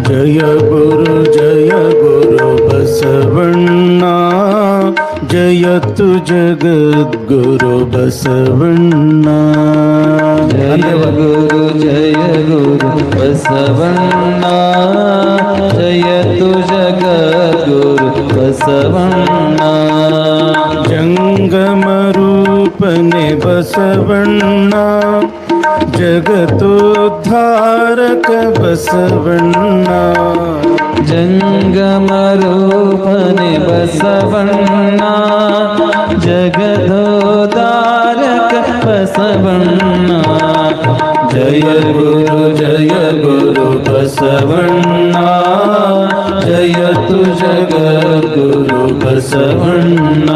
ಜಯ ಗುರು ಬಸವಣ್ಣ, ಜಯತು ಜಗದ್ಗುರು ಬಸವಣ್ಣ. ಜಯ ಗುರು ಬಸವಣ್ಣ, ಜಯತು ಜಗದ್ಗುರು ಬಸವಣ್ಣ. ಜಂಗಮ ರೂಪನೆ ಬಸವಣ್ಣ, ಜಗತೋದ್ಧಾರಕ ಬಸವಣ್ಣ. ಜಂಗಮ ರೂಪನೆ ಬಸವಣ್ಣ, ಜಗದೋದ್ಧಾರಕ ಬಸವಣ್ಣ. ಜಯ ಗುರು ಬಸವಣ್ಣ, ಜಯತು ಜಗದ್ಗುರು ಬಸವಣ್ಣ.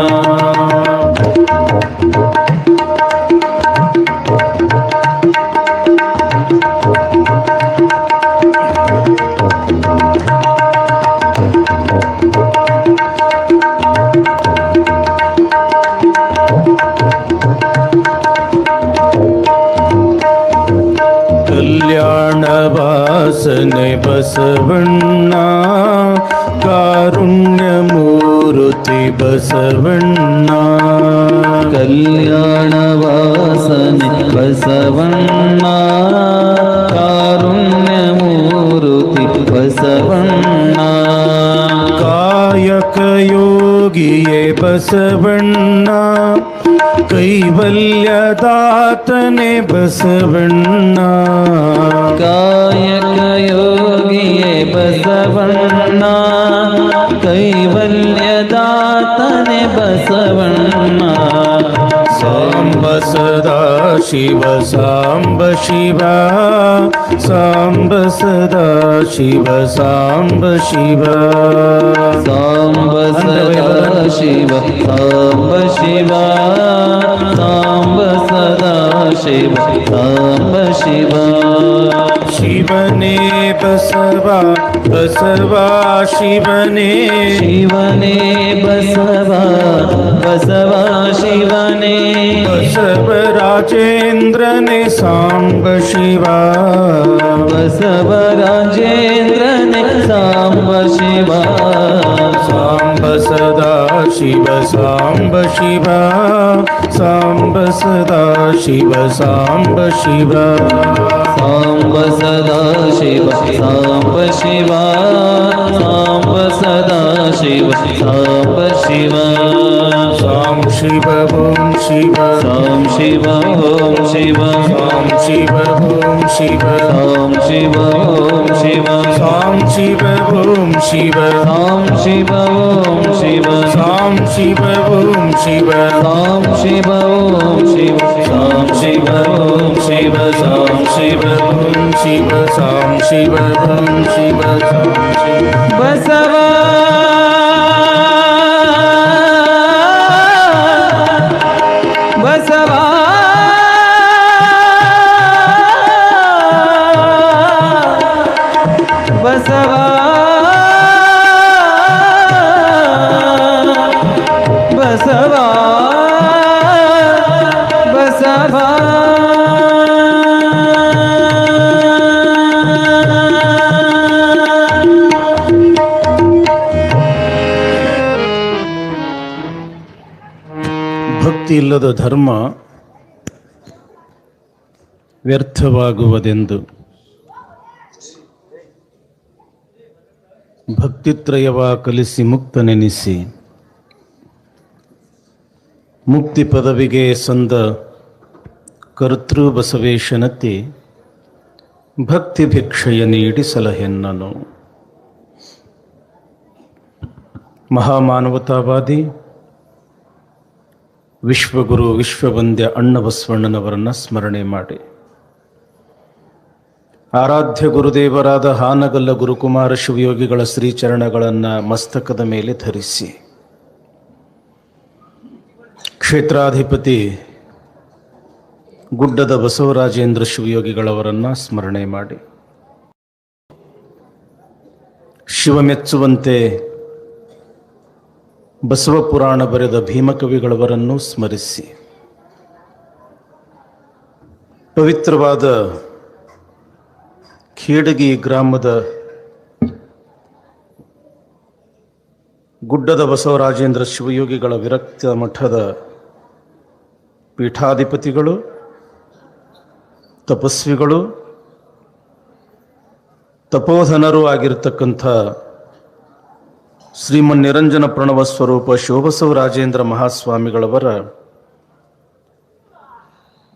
ಕಲ್ಯಾಣ ವಾಸನೆ ಬಸವಣ್ಣ, ಕಾರುಣ್ಯ ಮೂರುತಿ ಬಸವಣ್ಣ. ಕಲ್ಯಾಣ ವಾಸನೆ ಬಸವಣ್ಣ, ಕಾರುಣ್ಯ ಮೂರುತಿ ಬಸವಣ್ಣ. ಕಾಯಕ ಯೋಗಿಯೇ ಬಸವಣ್ಣ, ಕೈವಲ್ಯದಾತನೆ ಬಸವಣ್ಣ. ಕಾಯಕ ಯೋಗಿಯೇ ಬಸವಣ್ಣ, ಕೈವಲ್ಯದಾತನೆ ಬಸವಣ್ಣ. ಸಾಂಬ ಸದಾ ಶಿವ ಸಾಂಬ ಶಿವ, ಸಾಂಬ ಸದಾ ಶಿವ ಸಾಂಬ ಶಿವ. ಸಾಂಬ ಸದಾ ಶಿವ ಸಾಂಬ ಶಿವ, ಸಾಂಬ ಸದಾ ಶಿವ ಸಾಂಬ ಶಿವ. ಶಿವನೇ ಬಸವ ಬಸವ ಶಿವನೇ, ಶಿವನೇ ಬಸವ ಬಸವ ಶಿವನೇ. ಬಸವರಾಜೇಂದ್ರನೇ ಸಾಂಬ ಶಿವ, ಬಸವರಾಜೇಂದ್ರನೇ ಸಾಂಬ ಶಿವ. ಸಾಂಬ ಸದಾ ಶಿವ ಸಾಂಬ ಶಿವ, ಸಾಂಬ ಸದಾ ಶಿವ ಸಾಂಬ ಶಿವ. ಸಾಂಬ ಸದಾ ಶಿವ ಸಾಂಬ ಶಿವ, ಸಾಂಬ ಸದಾ ಶಿವ ಸಾಂಬ ಶಿವ. ಸಾಂ ಶಿವ ಓಂ ಶಿವ, ಸಾಂ ಶಿವ ಓಂ ಶಿವ, ಸಾಂ ಶಿವ ಓಂ ಶಿವ, ಸಾಂ ಶಿವ ಓಂ ಶಿವ, ಸಾಂ ಶಿವ ಓಂ ಶಿವ, ಸಾಂ ಶಿವ ಓಂ ಶಿವ, ಸಾಂ ಶಿವ ಓಂ ಶಿವ, ಸಾಂ ಶಿವ ಓಂ ಶಿವ, ಸಾಂ ಶಿವ ಓಂ ಶಿವ, ಸಾಂ ಶಿವ ಓಂ ಶಿವ, ಸಾಂ ಶಿವ ಓಂ ಶಿವ, ಸಾಂ ಶಿವ. ಬಸವ ಬಸವ ಬಸವ ಬಸವ ಬಸವ. ಭಕ್ತಿ ಇಲ್ಲದ ಧರ್ಮ ವ್ಯರ್ಥವಾಗುವುದೆಂದು ಭಕ್ತಿತ್ರಯವ ಕಲಿಸಿ ಮುಕ್ತನೆನಿಸಿ, ಮುಕ್ತಿ ಪದವಿಗೆ ಸಂದ ಕರ್ತೃ ಬಸವೇಶನತಿ ಭಕ್ತಿ ಭಿಕ್ಷೆಯ ನೀಡಿ ಸಲಹೆನ್ನನು. ಮಹಾಮಾನವತಾವಾದಿ ವಿಶ್ವಗುರು ವಿಶ್ವವಂದ್ಯ ಅಣ್ಣ ಬಸವಣ್ಣನವರನ್ನು ಸ್ಮರಣೆ ಮಾಡಿ, ಆರಾಧ್ಯ ಗುರುದೇವರಾದ ಹಾನಗಲ್ಲ ಗುರುಕುಮಾರ ಶಿವಯೋಗಿಗಳ ಶ್ರೀಚರಣಗಳನ್ನು ಮಸ್ತಕದ ಮೇಲೆ ಧರಿಸಿ, ಕ್ಷೇತ್ರಾಧಿಪತಿ ಗುಡ್ಡದ ಬಸವರಾಜೇಂದ್ರ ಶಿವಯೋಗಿಗಳವರನ್ನು ಸ್ಮರಣೆ ಮಾಡಿ, ಶಿವಮೆಚ್ಚುವಂತೆ ಬಸವಪುರಾಣ ಬರೆದ ಭೀಮಕವಿಗಳವರನ್ನು ಸ್ಮರಿಸಿ, ಪವಿತ್ರವಾದ ಖೇಡಗಿ ಗ್ರಾಮದ ಗುಡ್ಡದ ಬಸವರಾಜೇಂದ್ರ ಶಿವಯೋಗಿಗಳ ವಿರಕ್ತ ಮಠದ ಪೀಠಾಧಿಪತಿಗಳು, ತಪಸ್ವಿಗಳು, ತಪೋಧನರೂ ಆಗಿರತಕ್ಕಂಥ ಶ್ರೀಮನ್ ನಿರಂಜನ ಪ್ರಣವ ಸ್ವರೂಪ ಶಿವಬಸವರಾಜೇಂದ್ರ ಮಹಾಸ್ವಾಮಿಗಳವರ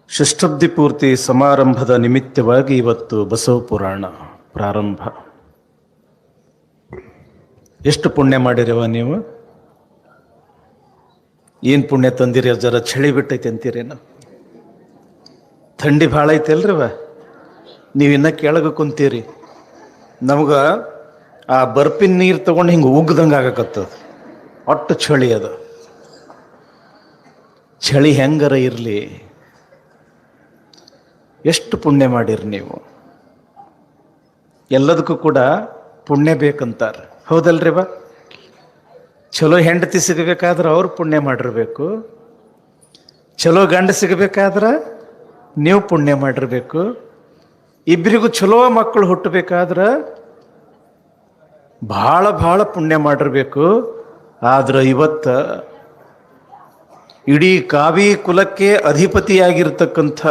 ಷಷ್ಠಬ್ದಿ ಪೂರ್ತಿ ಸಮಾರಂಭದ ನಿಮಿತ್ತವಾಗಿ ಇವತ್ತು ಬಸವ ಪುರಾಣ ಪ್ರಾರಂಭ. ಎಷ್ಟು ಪುಣ್ಯ ಮಾಡಿರವ ನೀವು? ಏನು ಪುಣ್ಯ ತಂದಿರಿ? ಜರ ಚಳಿ ಬಿಟ್ಟೈತೆ ಅಂತೀರೇನು? ಥಂಡಿ ಭಾಳ ಐತೆಲ್ರಿವ? ನೀವಿನ್ನ ಕೆಳಗೆ ಕುಂತೀರಿ. ನಮ್ಗೆ ಆ ಬರ್ಪಿನ ನೀರು ತಗೊಂಡು ಹಿಂಗೆ ಉಗ್ದಂಗೆ ಆಗಕತ್ತದ. ಒಟ್ಟು ಚಳಿ ಅದು. ಚಳಿ ಹೆಂಗರ ಇರಲಿ, ಎಷ್ಟು ಪುಣ್ಯ ಮಾಡಿರಿ ನೀವು. ಎಲ್ಲದಕ್ಕೂ ಕೂಡ ಪುಣ್ಯ ಬೇಕಂತಾರೆ, ಹೌದಲ್ರಿವ? ಚಲೋ ಹೆಂಡತಿ ಸಿಗಬೇಕಾದ್ರೆ ಅವ್ರು ಪುಣ್ಯ ಮಾಡಿರ್ಬೇಕು, ಚಲೋ ಗಂಡ ಸಿಗಬೇಕಾದ್ರೆ ನೀವು ಪುಣ್ಯ ಮಾಡಿರ್ಬೇಕು, ಇಬ್ಬರಿಗೂ ಚಲೋ ಮಕ್ಕಳು ಹುಟ್ಟಬೇಕಾದ್ರೆ ಭಾಳ ಭಾಳ ಪುಣ್ಯ ಮಾಡಿರ್ಬೇಕು. ಆದ್ರೆ ಇವತ್ತು ಇಡೀ ಕಾವಿ ಕುಲಕ್ಕೆ ಅಧಿಪತಿಯಾಗಿರ್ತಕ್ಕಂಥ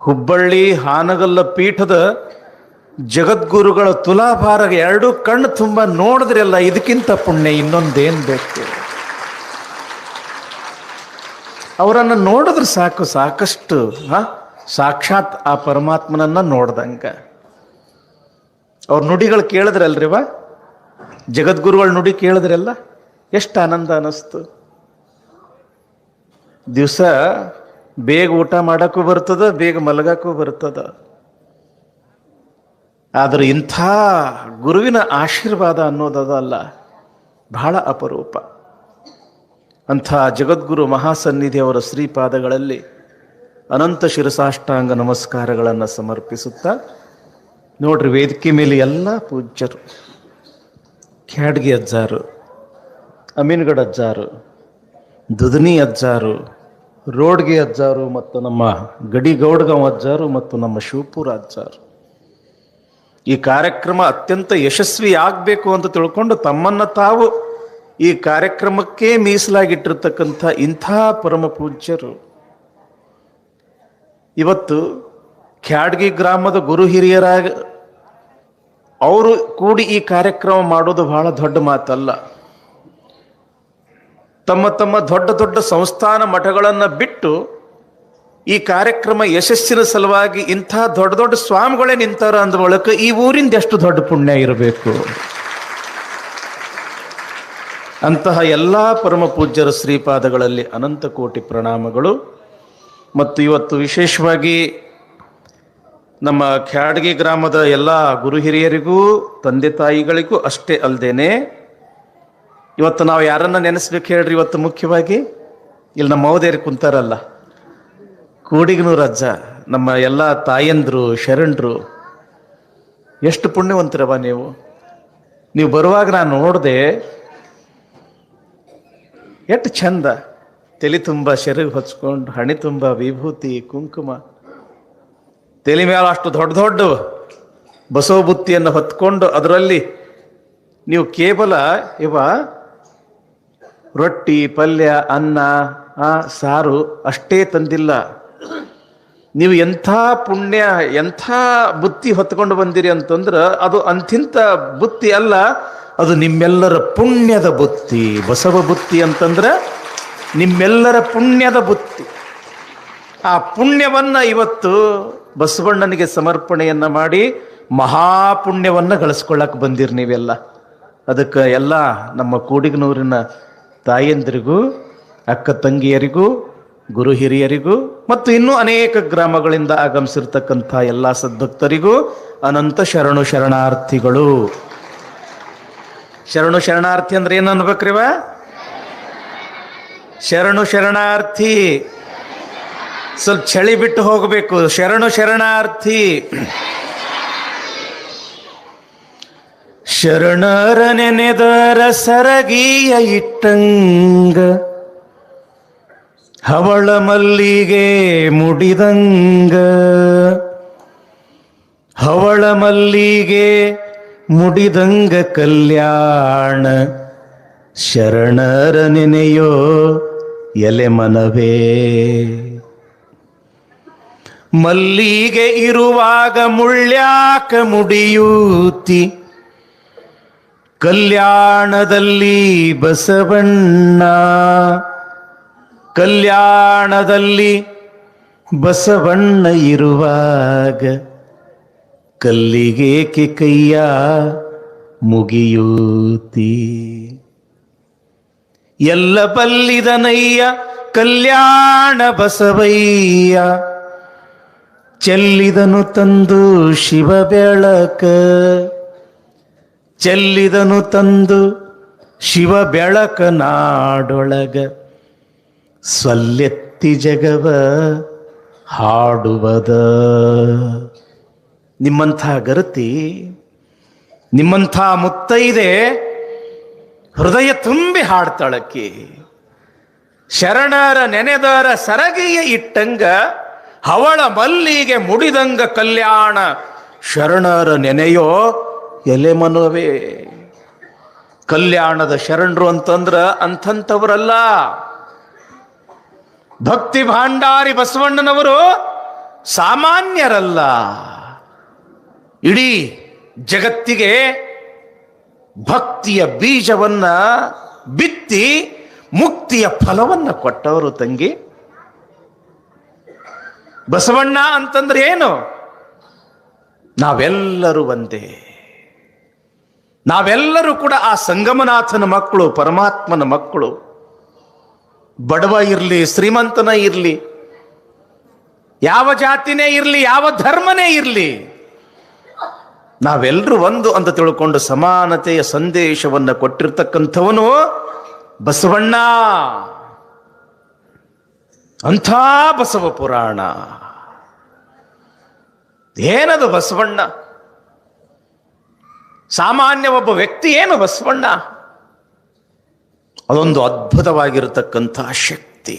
ಹುಬ್ಬಳ್ಳಿ ಹಾನಗಲ್ಲ ಪೀಠದ ಜಗದ್ಗುರುಗಳ ತುಲಾಭಾರ ಎರಡು ಕಣ್ಣು ತುಂಬ ನೋಡಿದ್ರಲ್ಲ, ಇದಕ್ಕಿಂತ ಪುಣ್ಯ ಇನ್ನೊಂದೇನು ಬೇಕು? ಅವರನ್ನು ನೋಡಿದ್ರೆ ಸಾಕು, ಸಾಕಷ್ಟು ಸಾಕ್ಷಾತ್ ಆ ಪರಮಾತ್ಮನನ್ನ ನೋಡ್ದಂಗ. ಅವ್ರ ನುಡಿಗಳು ಕೇಳಿದ್ರಲ್ರಿವ, ಜಗದ್ಗುರುಗಳ ನುಡಿ ಕೇಳಿದ್ರಲ್ಲ, ಎಷ್ಟು ಆನಂದ ಅನ್ನಿಸ್ತು. ದಿವಸ ಬೇಗ ಊಟ ಮಾಡಕ್ಕೂ ಬರ್ತದ, ಬೇಗ ಮಲಗಕ್ಕೂ ಬರ್ತದ. ಆದ್ರೆ ಇಂಥ ಗುರುವಿನ ಆಶೀರ್ವಾದ ಅನ್ನೋದಲ್ಲ, ಬಹಳ ಅಪರೂಪ. ಅಂಥ ಜಗದ್ಗುರು ಮಹಾಸನ್ನಿಧಿಯವರ ಶ್ರೀಪಾದಗಳಲ್ಲಿ ಅನಂತ ಶಿರಸಾಷ್ಟಾಂಗ ನಮಸ್ಕಾರಗಳನ್ನು ಸಮರ್ಪಿಸುತ್ತಾ, ನೋಡ್ರಿ ವೇದಿಕೆ ಮೇಲೆ ಎಲ್ಲ ಪೂಜ್ಯರು, ಖ್ಯಾಡ್ಗಿ ಅಜ್ಜಾರು, ಅಮೀನ್ಗಢ ಅಜ್ಜಾರು, ದುದನಿ ಅಜ್ಜಾರು, ರೋಡ್ಗೆ ಅಜ್ಜಾರು, ಮತ್ತು ನಮ್ಮ ಗಡಿಗೌಡ್ಗಾಂವ್ ಅಜ್ಜಾರು, ಮತ್ತು ನಮ್ಮ ಶಿವಪುರ ಅಜ್ಜಾರು. ಈ ಕಾರ್ಯಕ್ರಮ ಅತ್ಯಂತ ಯಶಸ್ವಿ ಆಗಬೇಕು ಅಂತ ತಿಳ್ಕೊಂಡು ತಮ್ಮನ್ನು ತಾವು ಈ ಕಾರ್ಯಕ್ರಮಕ್ಕೆ ಮೀಸಲಾಗಿಟ್ಟಿರ್ತಕ್ಕಂಥ ಇಂಥ ಪರಮ ಪೂಜ್ಯರು ಇವತ್ತು ಖ್ಯಾಡ್ಗಿ ಗ್ರಾಮದ ಗುರು ಹಿರಿಯರಾಗ ಅವರು ಕೂಡಿ ಈ ಕಾರ್ಯಕ್ರಮ ಮಾಡೋದು ಬಹಳ ದೊಡ್ಡ ಮಾತಲ್ಲ. ತಮ್ಮ ತಮ್ಮ ದೊಡ್ಡ ದೊಡ್ಡ ಸಂಸ್ಥಾನ ಮಠಗಳನ್ನು ಬಿಟ್ಟು ಈ ಕಾರ್ಯಕ್ರಮ ಯಶಸ್ಸಿನ ಸಲುವಾಗಿ ಇಂಥ ದೊಡ್ಡ ದೊಡ್ಡ ಸ್ವಾಮಿಗಳೇ ನಿಂತಾರ ಅಂದ ಮೂಲಕ ಈ ಊರಿಂದ ಎಷ್ಟು ದೊಡ್ಡ ಪುಣ್ಯ ಇರಬೇಕು. ಅಂತಹ ಎಲ್ಲ ಪರಮ ಪೂಜ್ಯರ ಶ್ರೀಪಾದಗಳಲ್ಲಿ ಅನಂತ ಕೋಟಿ ಪ್ರಣಾಮಗಳು. ಮತ್ತು ಇವತ್ತು ವಿಶೇಷವಾಗಿ ನಮ್ಮ ಖ್ಯಾಡ್ಗಿ ಗ್ರಾಮದ ಎಲ್ಲ ಗುರು ಹಿರಿಯರಿಗೂ ತಂದೆ ತಾಯಿಗಳಿಗೂ ಅಷ್ಟೇ ಅಲ್ಲದೇನೆ, ಇವತ್ತು ನಾವು ಯಾರನ್ನ ನೆನೆಸ್ಬೇಕು ಹೇಳ್ರಿ? ಇವತ್ತು ಮುಖ್ಯವಾಗಿ ಇಲ್ಲಿ ನಮ್ಮ ಮಹೋದಯರು ಕುಂತಾರಲ್ಲ, ಕೂಡಿಗನೂರು ಅಜ್ಜ, ನಮ್ಮ ಎಲ್ಲ ತಾಯಂದ್ರು, ಶರಣರು, ಎಷ್ಟು ಪುಣ್ಯವಂತರವ ನೀವು. ನೀವು ಬರುವಾಗ ನಾನು ನೋಡಿದೆ, ಎಷ್ಟು ಚಂದ, ತಲೆ ತುಂಬ ಶೆರಗು ಹೊಚ್ಕೊಂಡು, ಹಣೆ ತುಂಬ ವಿಭೂತಿ ಕುಂಕುಮ, ತಲೆ ಮೇಲೆ ಅಷ್ಟು ದೊಡ್ಡ ದೊಡ್ಡ ಬಸವ ಬುತ್ತಿಯನ್ನು ಹೊತ್ಕೊಂಡು, ಅದರಲ್ಲಿ ನೀವು ಕೇವಲ ರೊಟ್ಟಿ ಪಲ್ಯ ಅನ್ನ ಸಾರು ಅಷ್ಟೇ ತಂದಿಲ್ಲ. ನೀವು ಎಂಥ ಪುಣ್ಯ, ಎಂಥ ಬುತ್ತಿ ಹೊತ್ಕೊಂಡು ಬಂದಿರಿ ಅಂತಂದ್ರೆ ಅದು ಅಂತಿಂತ ಬುತ್ತಿ ಅಲ್ಲ, ಅದು ನಿಮ್ಮೆಲ್ಲರ ಪುಣ್ಯದ ಬುತ್ತಿ. ಬಸವ ಬುತ್ತಿ ಅಂತಂದ್ರೆ ನಿಮ್ಮೆಲ್ಲರ ಪುಣ್ಯದ ಬುತ್ತಿ. ಆ ಪುಣ್ಯವನ್ನ ಇವತ್ತು ಬಸವಣ್ಣನಿಗೆ ಸಮರ್ಪಣೆಯನ್ನ ಮಾಡಿ ಮಹಾಪುಣ್ಯವನ್ನ ಗಳಿಸ್ಕೊಳ್ಳಕ್ಕೆ ಬಂದಿರಿ ನೀವೆಲ್ಲ. ಅದಕ್ಕೆ ಎಲ್ಲ ನಮ್ಮ ಕೂಡಿಗನೂರಿನ ತಾಯಂದಿರಿಗೂ, ಅಕ್ಕ ತಂಗಿಯರಿಗೂ, ಗುರು ಹಿರಿಯರಿಗೂ, ಮತ್ತು ಇನ್ನೂ ಅನೇಕ ಗ್ರಾಮಗಳಿಂದ ಆಗಮಿಸಿರ್ತಕ್ಕಂಥ ಎಲ್ಲ ಸದ್ಭಕ್ತರಿಗೂ ಅನಂತ ಶರಣು ಶರಣಾರ್ಥಿಗಳು. ಶರಣು ಶರಣಾರ್ಥಿ ಅಂದ್ರೆ ಏನು ಅನ್ಬೇಕ್ರಿವ? ಶರಣು ಶರಣಾರ್ಥಿ. ಸ್ವಲ್ಪ ಚಳಿ ಬಿಟ್ಟು ಹೋಗಬೇಕು. ಶರಣು ಶರಣಾರ್ಥಿ. ಶರಣರ ನೆನೆದರ ಸರಗಿಯ ಇಟ್ಟಂಗ, ಹವಳ ಮಲ್ಲಿಗೆ ಮುಡಿದಂಗ, ಹವಳ ಮಲ್ಲಿಗೆ ಮುಡಿದಂಗ ಕಲ್ಯಾಣ ಶರಣರ ನೆನೆಯೋ ಎಲೆ ಮನವೇ. ಮಲ್ಲಿಗೆ ಇರುವಾಗ ಮುಳ್ಳ್ಯಾಕ ಮುಡಿಯೂತಿ, ಕಲ್ಯಾಣದಲ್ಲಿ ಬಸವಣ್ಣ, ಕಲ್ಯಾಣದಲ್ಲಿ ಬಸವಣ್ಣ ಇರುವಾಗ ಕಲ್ಲಿಗೇಕೆ ಕೈಯ ಮುಗಿಯೂತಿ. ಎಲ್ಲ ಬಲ್ಲಿದನಯ್ಯ ಕಲ್ಯಾಣ ಬಸವಯ್ಯ, ಚೆಲ್ಲಿದನು ತಂದು ಶಿವ ಬೆಳಕ, ಚೆಲ್ಲಿದನು ತಂದು ಶಿವ ಬೆಳಕ ನಾಡೊಳಗ, ಸ್ವಲ್ಲೆತ್ತಿ ಜಗವ ಹಾಡುವದ. ನಿಮ್ಮಂಥ ಗರತಿ, ನಿಮ್ಮಂಥ ಮುತ್ತೈದೆ ಹೃದಯ ತುಂಬಿ ಹಾಡ್ತಾಳಕ್ಕಿ. ಶರಣರ ನೆನೆದರ ಸರಗಿಯ ಇಟ್ಟಂಗ, ಹವಳ ಮಲ್ಲಿಗೆ ಮುಡಿದಂಗ ಕಲ್ಯಾಣ ಶರಣರ ನೆನೆಯೋ ಎಲೆ ಮನವೇ. ಕಲ್ಯಾಣದ ಶರಣರು ಅಂತಂದ್ರ ಅಂಥವರಲ್ಲ. ಭಕ್ತಿ ಭಾಂಡಾರಿ ಬಸವಣ್ಣನವರು ಸಾಮಾನ್ಯರಲ್ಲ. ಇಡೀ ಜಗತ್ತಿಗೆ ಭಕ್ತಿಯ ಬೀಜವನ್ನ ಬಿತ್ತಿ ಮುಕ್ತಿಯ ಫಲವನ್ನ ಕೊಟ್ಟವರು ತಂಗಿ. ಬಸವಣ್ಣ ಅಂತಂದ್ರೆ ಏನು? ನಾವೆಲ್ಲರೂ ಒಂದೇ. ನಾವೆಲ್ಲರೂ ಕೂಡ ಆ ಸಂಗಮನಾಥನ ಮಕ್ಕಳು, ಪರಮಾತ್ಮನ ಮಕ್ಕಳು. ಬಡವ ಇರಲಿ, ಶ್ರೀಮಂತನ ಇರಲಿ, ಯಾವ ಜಾತಿನೇ ಇರಲಿ, ಯಾವ ಧರ್ಮನೇ ಇರಲಿ, ನಾವೆಲ್ಲರೂ ಒಂದು ಅಂತ ತಿಳ್ಕೊಂಡು ಸಮಾನತೆಯ ಸಂದೇಶವನ್ನು ಕೊಟ್ಟಿರ್ತಕ್ಕಂಥವನು ಬಸವಣ್ಣ. ಅಂಥ ಬಸವ ಪುರಾಣ ಏನದು ಬಸವಣ್ಣ? ಸಾಮಾನ್ಯ ಒಬ್ಬ ವ್ಯಕ್ತಿ ಏನು ಬಸವಣ್ಣ? ಅದೊಂದು ಅದ್ಭುತವಾಗಿರತಕ್ಕಂಥ ಶಕ್ತಿ.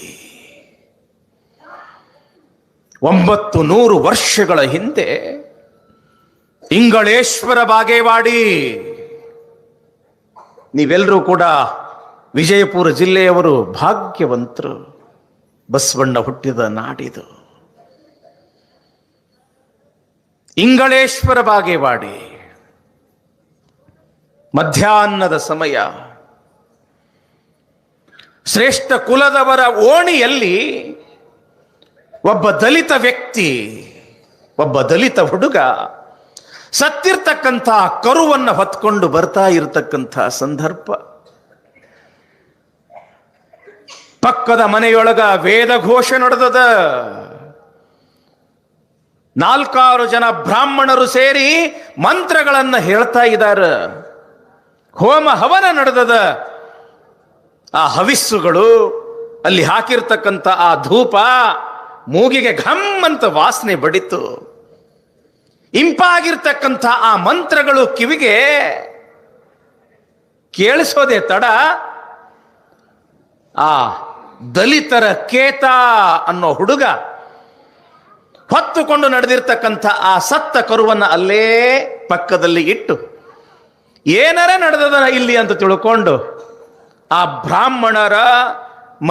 900 ವರ್ಷಗಳ ಹಿಂದೆ ಇಂಗಳೇಶ್ವರ ಬಾಗೇವಾಡಿ, ನೀವೆಲ್ಲರೂ ಕೂಡ ವಿಜಯಪುರ ಜಿಲ್ಲೆಯವರು ಭಾಗ್ಯವಂತರು. ಬಸವಣ್ಣ ಹುಟ್ಟಿದ ನಾಡಿದು ಇಂಗಳೇಶ್ವರ ಬಾಗೇವಾಡಿ. ಮಧ್ಯಾಹ್ನದ ಸಮಯ ಶ್ರೇಷ್ಠ ಕುಲದವರ ಓಣಿಯಲ್ಲಿ ಒಬ್ಬ ದಲಿತ ವ್ಯಕ್ತಿ, ಒಬ್ಬ ದಲಿತ ಹುಡುಗ ಸತ್ತಿರ್ತಕ್ಕಂಥ ಕರುವನ್ನ ಹೊತ್ಕೊಂಡು ಬರ್ತಾ ಇರತಕ್ಕಂಥ ಸಂದರ್ಭ. ಪಕ್ಕದ ಮನೆಯೊಳಗ ವೇದ ಘೋಷ ನಡೆದದ. 4 ಜನ ಬ್ರಾಹ್ಮಣರು ಸೇರಿ ಮಂತ್ರಗಳನ್ನ ಹೇಳ್ತಾ ಇದ್ದಾರೆ. ಹೋಮ ಹವನ ನಡೆದದ. ಆ ಹವಿಸ್ಸುಗಳು, ಅಲ್ಲಿ ಹಾಕಿರ್ತಕ್ಕಂಥ ಆ ಧೂಪ ಮೂಗಿಗೆ ಘಮ್ ಅಂತ ವಾಸನೆ ಬಡಿತು. ಇಂಪಾಗಿರ್ತಕ್ಕಂಥ ಆ ಮಂತ್ರಗಳು ಕಿವಿಗೆ ಕೇಳಿಸೋದೇ ತಡ ಆ ದಲಿತರ ಕೇತ ಅನ್ನೋ ಹುಡುಗ ಹೊತ್ತುಕೊಂಡು ನಡೆದಿರ್ತಕ್ಕಂಥ ಆ ಸತ್ತ ಕರುವನ್ನ ಅಲ್ಲೇ ಪಕ್ಕದಲ್ಲಿ ಇಟ್ಟು ಏನಾರ ನಡೆದದ ಇಲ್ಲಿ ಅಂತ ತಿಳ್ಕೊಂಡು ಆ ಬ್ರಾಹ್ಮಣರ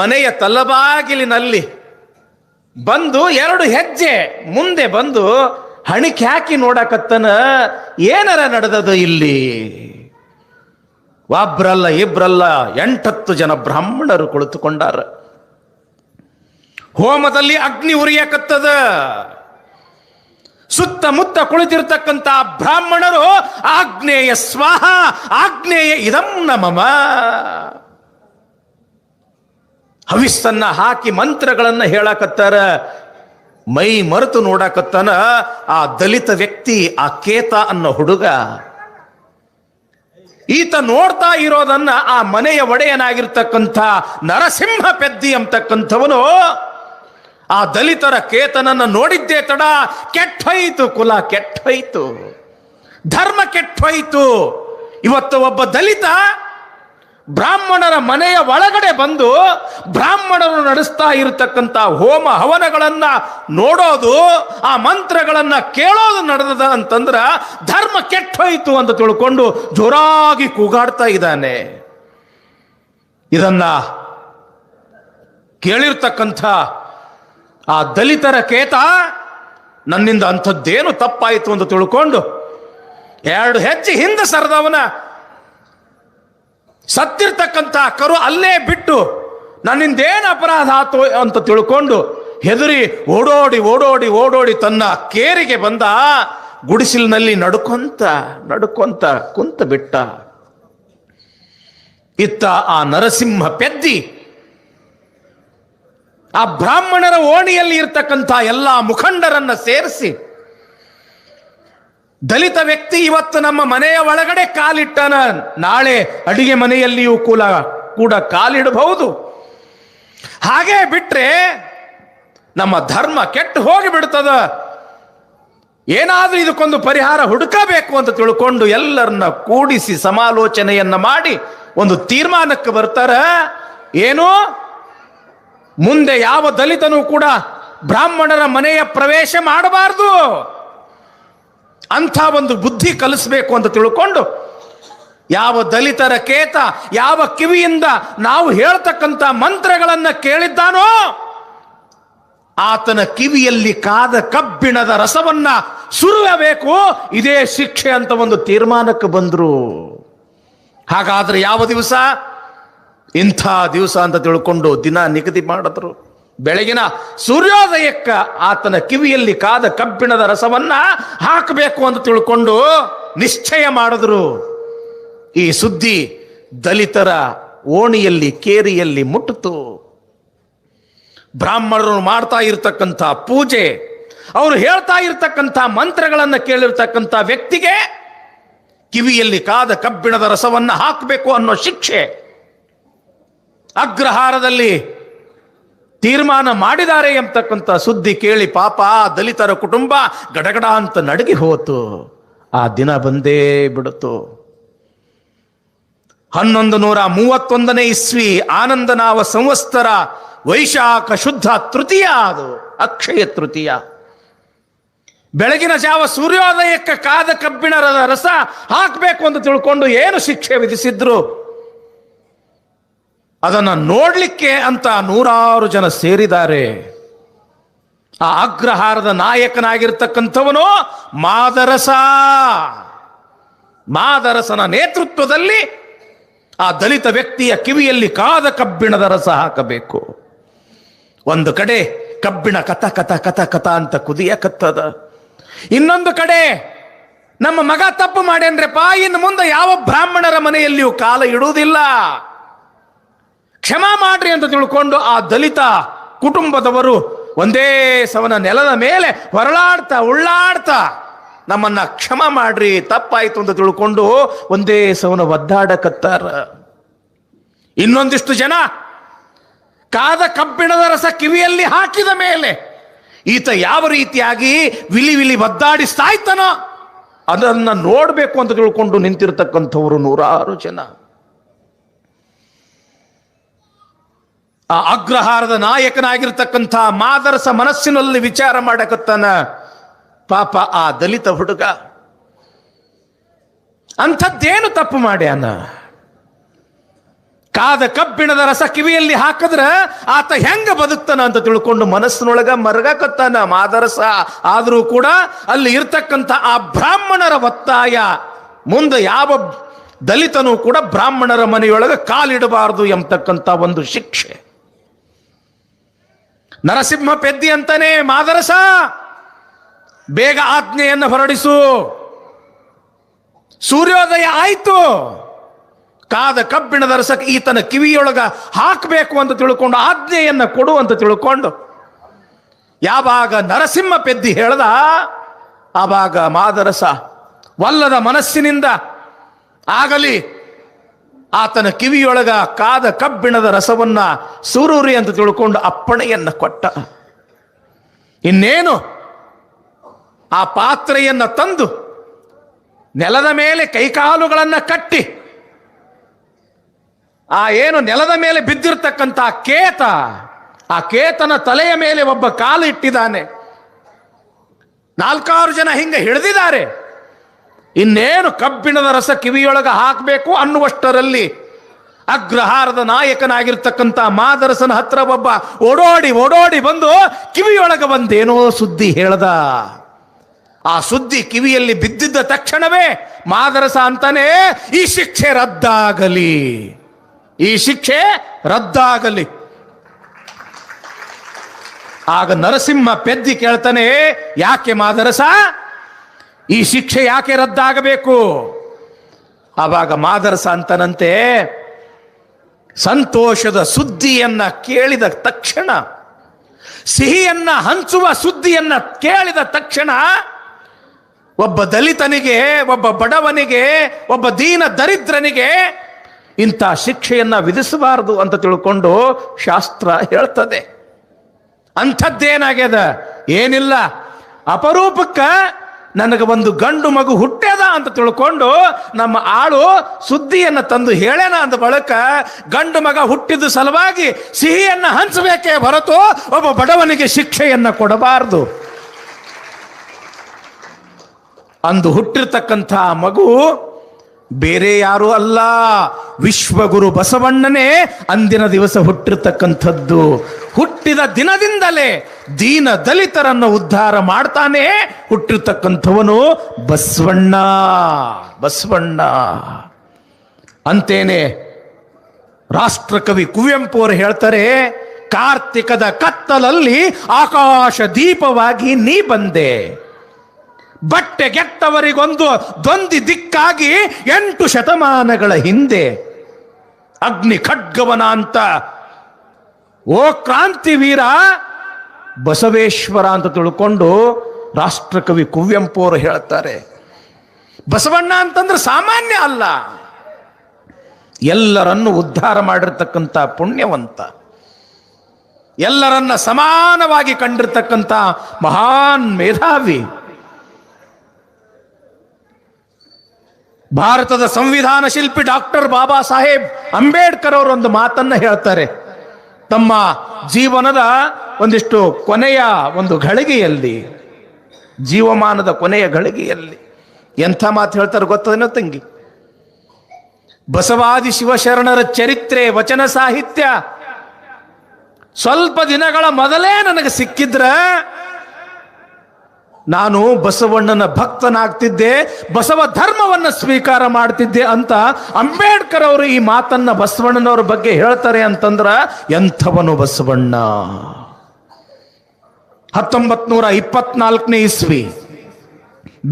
ಮನೆಯ ತಲಬಾಗಿಲಿನಲ್ಲಿ ಬಂದು 2 ಹೆಜ್ಜೆ ಮುಂದೆ ಬಂದು ಹಣಿಕೆ ಹಾಕಿ ನೋಡಕತ್ತನ ಏನಾರ ನಡೆದದು ಇಲ್ಲಿ. ಒಬ್ರಲ್ಲ ಇಬ್ರಲ್ಲ 8-10 ಜನ ಬ್ರಾಹ್ಮಣರು ಕುಳಿತುಕೊಂಡಾರ. ಹೋಮದಲ್ಲಿ ಅಗ್ನಿ ಉರಿಯಕತ್ತದ. ಸುತ್ತಮುತ್ತ ಕುಳಿತಿರ್ತಕ್ಕಂಥ ಬ್ರಾಹ್ಮಣರು ಆಗ್ನೇಯ ಸ್ವಾಹ, ಆಗ್ನೇಯ ಇದಂ ನಮಮ, ಹವಿಸ್ಸನ್ನ ಹಾಕಿ ಮಂತ್ರಗಳನ್ನ ಹೇಳಕತ್ತಾರ. ಮೈ ಮರೆತು ನೋಡಕತ್ತಾನ ಆ ದಲಿತ ವ್ಯಕ್ತಿ, ಆ ಕೇತ ಅನ್ನೋ ಹುಡುಗ. ಈತ ನೋಡ್ತಾ ಇರೋದನ್ನ ಆ ಮನೆಯ ಒಡೆಯನಾಗಿರ್ತಕ್ಕಂಥ ನರಸಿಂಹ ಪೆದ್ದಿ ಅಂತಕ್ಕಂಥವನು ಆ ದಲಿತರ ಕೇತನನ್ನ ನೋಡಿದ್ದೇ ತಡ ಕೆಟ್ಟೋಯ್ತು, ಕುಲ ಕೆಟ್ಟೋಯ್ತು, ಧರ್ಮ ಕೆಟ್ಟೋಯ್ತು. ಇವತ್ತು ಒಬ್ಬ ದಲಿತ ಬ್ರಾಹ್ಮಣರ ಮನೆಯ ಒಳಗಡೆ ಬಂದು ಬ್ರಾಹ್ಮಣರು ನಡೆಸ್ತಾ ಇರತಕ್ಕಂಥ ಹೋಮ ಹವನಗಳನ್ನ ನೋಡೋದು, ಆ ಮಂತ್ರಗಳನ್ನ ಕೇಳೋದು ನಡೆದ ಅಂತಂದ್ರ ಧರ್ಮ ಕೆಟ್ಟೋಯ್ತು ಅಂತ ತಿಳ್ಕೊಂಡು ಜೋರಾಗಿ ಕೂಗಾಡ್ತಾ ಇದ್ದಾನೆ. ಇದನ್ನ ಕೇಳಿರ್ತಕ್ಕಂಥ ಆ ದಲಿತರ ಕೇತ ನನ್ನಿಂದ ಅಂಥದ್ದೇನು ತಪ್ಪಾಯಿತು ಅಂತ ತಿಳ್ಕೊಂಡು 2 ಹೆಜ್ಜೆ ಹಿಂದೆ ಸರದವನ ಸತ್ತಿರ್ತಕ್ಕಂಥ ಕರು ಅಲ್ಲೇ ಬಿಟ್ಟು ನನ್ನಿಂದೇನು ಅಪರಾಧ ಆತು ಅಂತ ತಿಳ್ಕೊಂಡು ಹೆದರಿ ಓಡೋಡಿ ಓಡೋಡಿ ಓಡೋಡಿ ತನ್ನ ಕೇರಿಗೆ ಬಂದ. ಗುಡಿಸಿಲಿನಲ್ಲಿ ನಡುಕೊಂತ ಕುಂತ ಬಿಟ್ಟ. ಇತ್ತ ಆ ನರಸಿಂಹ ಪೆದ್ದಿ ಆ ಬ್ರಾಹ್ಮಣರ ಓಣಿಯಲ್ಲಿ ಇರ್ತಕ್ಕಂಥ ಎಲ್ಲ ಮುಖಂಡರನ್ನ ಸೇರಿಸಿ, ದಲಿತ ವ್ಯಕ್ತಿ ಇವತ್ತು ನಮ್ಮ ಮನೆಯ ಒಳಗಡೆ ಕಾಲಿಟ್ಟನ, ನಾಳೆ ಅಡಿಗೆ ಮನೆಯಲ್ಲಿಯೂ ಕೂಡ ಕಾಲಿಡಬಹುದು. ಹಾಗೆ ಬಿಟ್ರೆ ನಮ್ಮ ಧರ್ಮ ಕೆಟ್ಟು ಹೋಗಿ ಬಿಡ್ತದ. ಏನಾದ್ರೂ ಇದಕ್ಕೊಂದು ಪರಿಹಾರ ಹುಡುಕಬೇಕು ಅಂತ ತಿಳ್ಕೊಂಡು ಎಲ್ಲರನ್ನ ಕೂಡಿಸಿ ಸಮಾಲೋಚನೆಯನ್ನ ಮಾಡಿ ಒಂದು ತೀರ್ಮಾನಕ್ಕೆ ಬರ್ತಾರ. ಏನು, ಮುಂದೆ ಯಾವ ದಲಿತನೂ ಕೂಡ ಬ್ರಾಹ್ಮಣರ ಮನೆಯ ಪ್ರವೇಶ ಮಾಡಬಾರದು, ಅಂಥ ಒಂದು ಬುದ್ಧಿ ಕಲಿಸ್ಬೇಕು ಅಂತ ತಿಳ್ಕೊಂಡು, ಯಾವ ದಲಿತರ ಕೇತ ಯಾವ ಕಿವಿಯಿಂದ ನಾವು ಹೇಳ್ತಕ್ಕಂಥ ಮಂತ್ರಗಳನ್ನ ಕೇಳಿದ್ದಾನೋ ಆತನ ಕಿವಿಯಲ್ಲಿ ಕಾದ ಕಬ್ಬಿಣದ ರಸವನ್ನ ಸುರಿಯಬೇಕು, ಇದೇ ಶಿಕ್ಷೆ ಅಂತ ಒಂದು ತೀರ್ಮಾನಕ್ಕೆ ಬಂದ್ರು. ಹಾಗಾದ್ರೆ ಯಾವ ದಿವಸ? ಇಂಥ ದಿವಸ ಅಂತ ತಿಳ್ಕೊಂಡು ದಿನ ನಿಗದಿ ಮಾಡಿದ್ರು. ಬೆಳಗಿನ ಸೂರ್ಯೋದಯಕ್ಕ ಆತನ ಕಿವಿಯಲ್ಲಿ ಕಾದ ಕಬ್ಬಿಣದ ರಸವನ್ನ ಹಾಕಬೇಕು ಅಂತ ತಿಳ್ಕೊಂಡು ನಿಶ್ಚಯ ಮಾಡಿದ್ರು. ಈ ಸುದ್ದಿ ದಲಿತರ ಓಣಿಯಲ್ಲಿ ಕೇರಿಯಲ್ಲಿ ಮುಟ್ಟಿತು. ಬ್ರಾಹ್ಮಣರು ಮಾಡ್ತಾ ಇರ್ತಕ್ಕಂಥ ಪೂಜೆ, ಅವರು ಹೇಳ್ತಾ ಇರ್ತಕ್ಕಂಥ ಮಂತ್ರಗಳನ್ನು ಕೇಳಿರ್ತಕ್ಕಂಥ ವ್ಯಕ್ತಿಗೆ ಕಿವಿಯಲ್ಲಿ ಕಾದ ಕಬ್ಬಿಣದ ರಸವನ್ನ ಹಾಕಬೇಕು ಅನ್ನೋ ಶಿಕ್ಷೆ ಅಗ್ರಹಾರದಲ್ಲಿ ತೀರ್ಮಾನ ಮಾಡಿದ್ದಾರೆ ಎಂಬತಕ್ಕಂಥ ಸುದ್ದಿ ಕೇಳಿ ಪಾಪ ದಲಿತರ ಕುಟುಂಬ ಗಡಗಡ ಅಂತ ನಡಗಿ ಹೋತು. ಆ ದಿನ ಬಂದೇ ಬಿಡುತ್ತು. 1131 ಇಸ್ವಿ ಆನಂದನಾವ ಸಂವತ್ಸರ ವೈಶಾಖ ಶುದ್ಧ ತೃತೀಯ, ಅದು ಅಕ್ಷಯ ತೃತೀಯ. ಬೆಳಗಿನ ಜಾವ ಸೂರ್ಯೋದಯಕ್ಕೆ ಕಾದ ಕಬ್ಬಿಣದ ರಸ ಹಾಕಬೇಕು ಅಂತ ತಿಳ್ಕೊಂಡು ಏನು ಶಿಕ್ಷೆ ವಿಧಿಸಿದ್ರು ಅದನ್ನ ನೋಡ್ಲಿಕ್ಕೆ ಅಂತ 100 ಜನ ಸೇರಿದ್ದಾರೆ. ಆ ಅಗ್ರಹಾರದ ನಾಯಕನಾಗಿರ್ತಕ್ಕಂಥವನು ಮಾದರಸನ ನೇತೃತ್ವದಲ್ಲಿ ಆ ದಲಿತ ವ್ಯಕ್ತಿಯ ಕಿವಿಯಲ್ಲಿ ಕಾದ ಕಬ್ಬಿಣದ ರಸ ಹಾಕಬೇಕು. ಒಂದು ಕಡೆ ಕಬ್ಬಿಣ ಕಥ ಕಥ ಕಥ ಕಥ ಅಂತ ಕುದಿಯಕತ್ತದ, ಇನ್ನೊಂದು ಕಡೆ ನಮ್ಮ ಮಗ ತಪ್ಪು ಮಾಡ್ಯಾನ್ರಪ್ಪ, ಇನ್ನು ಮುಂದೆ ಯಾವ ಬ್ರಾಹ್ಮಣರ ಮನೆಯಲ್ಲಿಯೂ ಕಾಲ ಇಡುವುದಿಲ್ಲ, ಕ್ಷಮಾ ಮಾಡ್ರಿ ಅಂತ ತಿಳ್ಕೊಂಡು ಆ ದಲಿತ ಕುಟುಂಬದವರು ಒಂದೇ ಸವನ ನೆಲದ ಮೇಲೆ ಹೊರಳಾಡ್ತಾ ಉಳ್ಳಾಡ್ತಾ ನಮ್ಮನ್ನ ಕ್ಷಮಾ ಮಾಡ್ರಿ, ತಪ್ಪಾಯ್ತು ಅಂತ ತಿಳ್ಕೊಂಡು ಒಂದೇ ಸವನ ಒದ್ದಾಡಕತ್ತಾರ. ಇನ್ನೊಂದಿಷ್ಟು ಜನ ಕಾದ ಕಬ್ಬಿಣದ ರಸ ಕಿವಿಯಲ್ಲಿ ಹಾಕಿದ ಮೇಲೆ ಈತ ಯಾವ ರೀತಿಯಾಗಿ ವಿಲಿ ವಿಲಿ ಒದ್ದಾಡಿಸ್ತಾ ಇದ್ದಾನೋ ಅದನ್ನ ನೋಡ್ಬೇಕು ಅಂತ ತಿಳ್ಕೊಂಡು ನಿಂತಿರ್ತಕ್ಕಂಥವ್ರು 100 ಜನ. ಆ ಅಗ್ರಹಾರದ ನಾಯಕನಾಗಿರ್ತಕ್ಕಂಥ ಮಾದರಸ ಮನಸ್ಸಿನಲ್ಲಿ ವಿಚಾರ ಮಾಡಕತ್ತಾನ, ಪಾಪ ಆ ದಲಿತ ಹುಡುಗ ಅಂಥದ್ದೇನು ತಪ್ಪು ಮಾಡ್ಯಾನ? ಕಾದ ಕಬ್ಬಿಣದ ರಸ ಕಿವಿಯಲ್ಲಿ ಹಾಕಿದ್ರ ಆತ ಹೆಂಗ ಬದುಕ್ತಾನ ಅಂತ ತಿಳ್ಕೊಂಡು ಮನಸ್ಸಿನೊಳಗ ಮರಗಕತ್ತಾನ ಮಾದರಸ. ಆದರೂ ಕೂಡ ಅಲ್ಲಿ ಇರ್ತಕ್ಕಂಥ ಆ ಬ್ರಾಹ್ಮಣರ ಒತ್ತಾಯ, ಮುಂದೆ ಯಾವ ದಲಿತನೂ ಕೂಡ ಬ್ರಾಹ್ಮಣರ ಮನೆಯೊಳಗೆ ಕಾಲಿಡಬಾರದು ಎಂಬತಕ್ಕಂಥ ಒಂದು ಶಿಕ್ಷೆ. ನರಸಿಂಹ ಪೆದ್ದಿ ಅಂತಾನೆ ಮಾದರಸ, ಬೇಗ ಆಜ್ಞೆಯನ್ನು ಹೊರಡಿಸು. ಸೂರ್ಯೋದಯ ಆಯ್ತು, ಕಾದ ಕಬ್ಬಿಣದ ರಸಕ್ಕೆ ಈತನ ಕಿವಿಯೊಳಗ ಹಾಕಬೇಕು ಅಂತ ತಿಳ್ಕೊಂಡು ಆಜ್ಞೆಯನ್ನು ಕೊಡು ಅಂತ ತಿಳ್ಕೊಂಡು ಯಾವಾಗ ನರಸಿಂಹ ಪೆದ್ದಿ ಹೇಳ್ದ ಆವಾಗ ಮಾದರಸ ವಲ್ಲದ ಮನಸ್ಸಿನಿಂದ ಆಗಲಿ ಆತನ ಕಿವಿಯೊಳಗ ಕಾದ ಕಬ್ಬಿಣದ ರಸವನ್ನ ಸುರೂರಿ ಅಂತ ತಿಳ್ಕೊಂಡು ಅಪ್ಪಣೆಯನ್ನ ಕೊಟ್ಟ. ಇನ್ನೇನು ಆ ಪಾತ್ರೆಯನ್ನ ತಂದು ನೆಲದ ಮೇಲೆ ಕೈಕಾಲುಗಳನ್ನ ಕಟ್ಟಿ ಆ ಏನು ನೆಲದ ಮೇಲೆ ಬಿದ್ದಿರ್ತಕ್ಕಂಥ ಕೇತ, ಆ ಕೇತನ ತಲೆಯ ಮೇಲೆ ಒಬ್ಬ ಕಾಲು ಇಟ್ಟಿದ್ದಾನೆ. 4-6 ಜನ ಹಿಂಗೆ ಹಿಡಿದಿದ್ದಾರೆ. ಇನ್ನೇನು ಕಬ್ಬಿಣದ ರಸ ಕಿವಿಯೊಳಗ ಹಾಕಬೇಕು ಅನ್ನುವಷ್ಟರಲ್ಲಿ ಅಗ್ರಹಾರದ ನಾಯಕನಾಗಿರ್ತಕ್ಕಂಥ ಮಾದರಸನ ಹತ್ರ ಒಬ್ಬ ಓಡೋಡಿ ಬಂದು ಕಿವಿಯೊಳಗ ಬಂದೇನೋ ಸುದ್ದಿ ಹೇಳ್ದ. ಆ ಸುದ್ದಿ ಕಿವಿಯಲ್ಲಿ ಬಿದ್ದಿದ್ದ ತಕ್ಷಣವೇ ಮಾದರಸ ಅಂತಾನೆ, ಈ ಶಿಕ್ಷೆ ರದ್ದಾಗಲಿ, ಈ ಶಿಕ್ಷೆ ರದ್ದಾಗಲಿ. ಆಗ ನರಸಿಂಹ ಪೆದ್ದಿ ಕೇಳ್ತಾನೆ, ಯಾಕೆ ಮಾದರಸ, ಈ ಶಿಕ್ಷೆ ಯಾಕೆ ರದ್ದಾಗಬೇಕು? ಆವಾಗ ಮಾದರಸ ಅಂತನಂತೆ, ಸಂತೋಷದ ಸುದ್ದಿಯನ್ನ ಕೇಳಿದ ತಕ್ಷಣ, ಸಿಹಿಯನ್ನ ಹಂಚುವ ಸುದ್ದಿಯನ್ನ ಕೇಳಿದ ತಕ್ಷಣ ಒಬ್ಬ ದಲಿತನಿಗೆ, ಒಬ್ಬ ಬಡವನಿಗೆ, ಒಬ್ಬ ದೀನ ದರಿದ್ರನಿಗೆ ಇಂಥ ಶಿಕ್ಷೆಯನ್ನ ವಿಧಿಸಬಾರದು ಅಂತ ತಿಳ್ಕೊಂಡು ಶಾಸ್ತ್ರ ಹೇಳ್ತದೆ. ಅಂಥದ್ದೇನಾಗ್ಯದ? ಏನಿಲ್ಲ, ಅಪರೂಪಕ್ಕ ನನಗೆ ಒಂದು ಗಂಡು ಮಗು ಹುಟ್ಟ್ಯದ ಅಂತ ತಿಳ್ಕೊಂಡು ನಮ್ಮ ಆಳು ಸುದ್ದಿಯನ್ನ ತಂದು ಹೇಳೇನ ಅಂದ ಬಳಕ ಗಂಡು ಮಗ ಹುಟ್ಟಿದ ಸಲುವಾಗಿ ಸಿಹಿಯನ್ನ ಹಂಚಬೇಕೇ ಹೊರತು ಒಬ್ಬ ಬಡವನಿಗೆ ಶಿಕ್ಷೆಯನ್ನ ಕೊಡಬಾರದು. ಅಂದು ಹುಟ್ಟಿರ್ತಕ್ಕಂಥ ಮಗು ಬೇರೆ ಯಾರೂ ಅಲ್ಲ, ವಿಶ್ವಗುರು ಬಸವಣ್ಣನೇ ಅಂದಿನ ದಿವಸ ಹುಟ್ಟಿರ್ತಕ್ಕಂಥದ್ದು. ಹುಟ್ಟಿದ ದಿನದಿಂದಲೇ ದೀನ ದಲಿತರನ್ನು ಉದ್ಧಾರ ಮಾಡ್ತಾನೆ ಹುಟ್ಟಿರ್ತಕ್ಕಂಥವನು ಬಸವಣ್ಣ. ಬಸವಣ್ಣ ಅಂತೇನೆ ರಾಷ್ಟ್ರಕವಿ ಕುವೆಂಪು ಅವರು ಹೇಳ್ತಾರೆ, ಕಾರ್ತಿಕದ ಕತ್ತಲಲ್ಲಿ ಆಕಾಶ ದೀಪವಾಗಿ ನೀ ಬಂದೆ, ಬಟ್ಟೆಗೆಟ್ಟವರಿಗೊಂದು ದ್ವಂದ್ವಿ ದಿಕ್ಕಾಗಿ 8 ಶತಮಾನಗಳ ಹಿಂದೆ, ಅಗ್ನಿ ಖಡ್ಗವನ ಅಂತ ಓ ಕ್ರಾಂತಿವೀರ ಬಸವೇಶ್ವರ ಅಂತ ತಿಳ್ಕೊಂಡು ರಾಷ್ಟ್ರಕವಿ ಕುವೆಂಪು ಅವರು ಹೇಳ್ತಾರೆ. ಬಸವಣ್ಣ ಅಂತಂದ್ರೆ ಸಾಮಾನ್ಯ ಅಲ್ಲ, ಎಲ್ಲರನ್ನು ಉದ್ಧಾರ ಮಾಡಿರ್ತಕ್ಕಂಥ ಪುಣ್ಯವಂತ, ಎಲ್ಲರನ್ನ ಸಮಾನವಾಗಿ ಕಂಡಿರ್ತಕ್ಕಂಥ ಮಹಾನ್ ಮೇಧಾವಿ. ಭಾರತದ ಸಂವಿಧಾನ ಶಿಲ್ಪಿ ಡಾಕ್ಟರ್ ಬಾಬಾ ಸಾಹೇಬ್ ಅಂಬೇಡ್ಕರ್ ಅವರು ಒಂದು ಮಾತನ್ನ ಹೇಳ್ತಾರೆ ತಮ್ಮ ಜೀವನದ ಒಂದಿಷ್ಟು ಕೊನೆಯ ಒಂದು ಘಳಿಗೆಯಲ್ಲಿ, ಜೀವಮಾನದ ಕೊನೆಯ ಘಳಿಗೆಯಲ್ಲಿ. ಎಂಥ ಮಾತು ಹೇಳ್ತಾರೆ ಗೊತ್ತದೇನೋ ತಂಗಿ? ಬಸವಾದಿ ಶಿವಶರಣರ ಚರಿತ್ರೆ, ವಚನ ಸಾಹಿತ್ಯ ಸ್ವಲ್ಪ ದಿನಗಳ ಮೊದಲೇ ನನಗೆ ಸಿಕ್ಕಿದ್ರ ನಾನು ಬಸವಣ್ಣನ ಭಕ್ತನಾಗ್ತಿದ್ದೆ, ಬಸವ ಧರ್ಮವನ್ನು ಸ್ವೀಕಾರ ಮಾಡ್ತಿದ್ದೆ ಅಂತ ಅಂಬೇಡ್ಕರ್ ಅವರು ಈ ಮಾತನ್ನ ಬಸವಣ್ಣನವರ ಬಗ್ಗೆ ಹೇಳ್ತಾರೆ ಅಂತಂದ್ರ ಎಂಥವನು ಬಸವಣ್ಣ. 1924ನೇ ಇಸ್ವಿ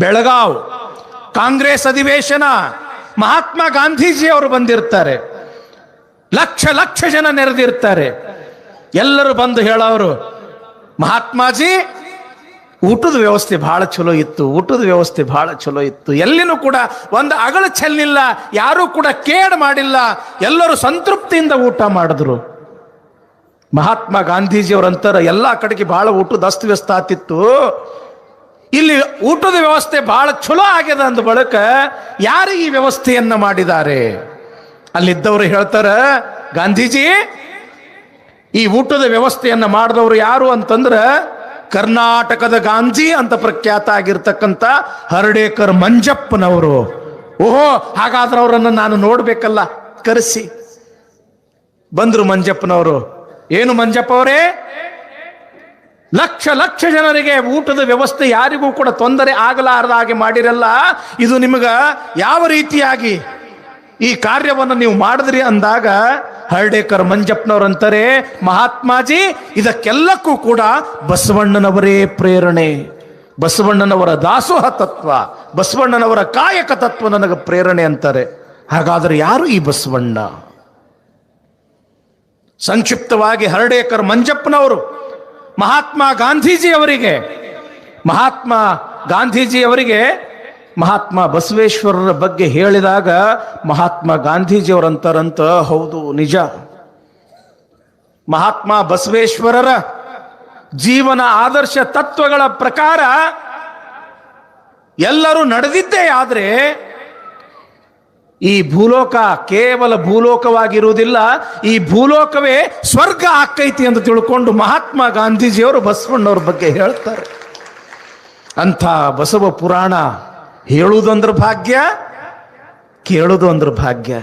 ಬೆಳಗಾವ್ ಕಾಂಗ್ರೆಸ್ ಅಧಿವೇಶನ, ಮಹಾತ್ಮ ಗಾಂಧೀಜಿ ಅವರು ಬಂದಿರ್ತಾರೆ, ಲಕ್ಷ ಜನ ನೆರೆದಿರ್ತಾರೆ. ಎಲ್ಲರೂ ಬಂದು ಹೇಳೋರು, ಮಹಾತ್ಮಾಜಿ ಊಟದ ವ್ಯವಸ್ಥೆ ಬಹಳ ಚಲೋ ಇತ್ತು, ಊಟದ ವ್ಯವಸ್ಥೆ ಬಹಳ ಚಲೋ ಇತ್ತು, ಎಲ್ಲಿನೂ ಕೂಡ ಒಂದು ಅಗಳ ಚೆಲ್ಲಿಲ್ಲ, ಯಾರೂ ಕೂಡ ಕೇಡ್ ಮಾಡಿಲ್ಲ, ಎಲ್ಲರೂ ಸಂತೃಪ್ತಿಯಿಂದ ಊಟ ಮಾಡಿದ್ರು. ಮಹಾತ್ಮ ಗಾಂಧೀಜಿಯವರಂತರ ಎಲ್ಲ ಕಡೆಗೆ ಬಹಳ ಊಟದ ಅಸ್ತವ್ಯಸ್ತ ಆತಿತ್ತು, ಇಲ್ಲಿ ಊಟದ ವ್ಯವಸ್ಥೆ ಬಹಳ ಚಲೋ ಆಗ್ಯದ ಅಂದ ಬಳಿಕ ಯಾರು ಈ ವ್ಯವಸ್ಥೆಯನ್ನ ಮಾಡಿದ್ದಾರೆ? ಅಲ್ಲಿದ್ದವರು ಹೇಳ್ತಾರ, ಗಾಂಧೀಜಿ ಈ ಊಟದ ವ್ಯವಸ್ಥೆಯನ್ನ ಮಾಡಿದವರು ಯಾರು ಅಂತಂದ್ರ ಕರ್ನಾಟಕದ ಗಾಂಧಿ ಅಂತ ಪ್ರಖ್ಯಾತ ಆಗಿರ್ತಕ್ಕಂಥ ಹರ್ಡೇಕರ್ ಮಂಜಪ್ಪನವರು. ಓಹೋ, ಹಾಗಾದ್ರೆ ಅವರನ್ನು ನಾನು ನೋಡ್ಬೇಕಲ್ಲ, ಕರೆಸಿ. ಬಂದ್ರು ಮಂಜಪ್ಪನವರು. ಏನು ಮಂಜಪ್ಪ ಅವರೇ, ಲಕ್ಷ ಜನರಿಗೆ ಊಟದ ವ್ಯವಸ್ಥೆ ಯಾರಿಗೂ ಕೂಡ ತೊಂದರೆ ಆಗಲಾರದ ಹಾಗೆ ಮಾಡಿರಲ್ಲ, ಇದು ನಿಮಗ ಯಾವ ರೀತಿಯಾಗಿ ಈ ಕಾರ್ಯವನ್ನು ನೀವು ಮಾಡಿದ್ರಿ ಅಂದಾಗ ಹರ್ಡೇಕರ್ ಮಂಜಪ್ಪನವರಂತಾರೆ, ಮಹಾತ್ಮಾಜಿ ಇದಕ್ಕೆಲ್ಲಕ್ಕೂ ಕೂಡ ಬಸವಣ್ಣನವರೇ ಪ್ರೇರಣೆ, ಬಸವಣ್ಣನವರ ದಾಸೋಹ ತತ್ವ, ಬಸವಣ್ಣನವರ ಕಾಯಕ ತತ್ವ ನನಗೆ ಪ್ರೇರಣೆ ಅಂತಾರೆ. ಹಾಗಾದ್ರೆ ಯಾರು ಈ ಬಸವಣ್ಣ? ಸಂಕ್ಷಿಪ್ತವಾಗಿ ಹರ್ಡೇಕರ್ ಮಂಜಪ್ಪನವರು ಮಹಾತ್ಮ ಗಾಂಧೀಜಿಯವರಿಗೆ ಮಹಾತ್ಮ ಬಸವೇಶ್ವರರ ಬಗ್ಗೆ ಹೇಳಿದಾಗ ಮಹಾತ್ಮ ಗಾಂಧೀಜಿಯವರಂತಾರಂತ, ಹೌದು ನಿಜ, ಮಹಾತ್ಮ ಬಸವೇಶ್ವರರ ಜೀವನ ಆದರ್ಶ ತತ್ವಗಳ ಪ್ರಕಾರ ಎಲ್ಲರೂ ನಡೆದಿದ್ದೇ ಆದ್ರೆ ಈ ಭೂಲೋಕ ಕೇವಲ ಭೂಲೋಕವಾಗಿರುವುದಿಲ್ಲ, ಈ ಭೂಲೋಕವೇ ಸ್ವರ್ಗ ಆಕ್ಕೈತಿ ಅಂತ ತಿಳ್ಕೊಂಡು ಮಹಾತ್ಮ ಗಾಂಧೀಜಿಯವರು ಬಸವಣ್ಣವ್ರ ಬಗ್ಗೆ ಹೇಳ್ತಾರೆ. ಅಂಥ ಬಸವ ಪುರಾಣ ಹೇಳುವುದಂದ್ರ ಭಾಗ್ಯ, ಕೇಳುವುದು ಅಂದ್ರ ಭಾಗ್ಯ.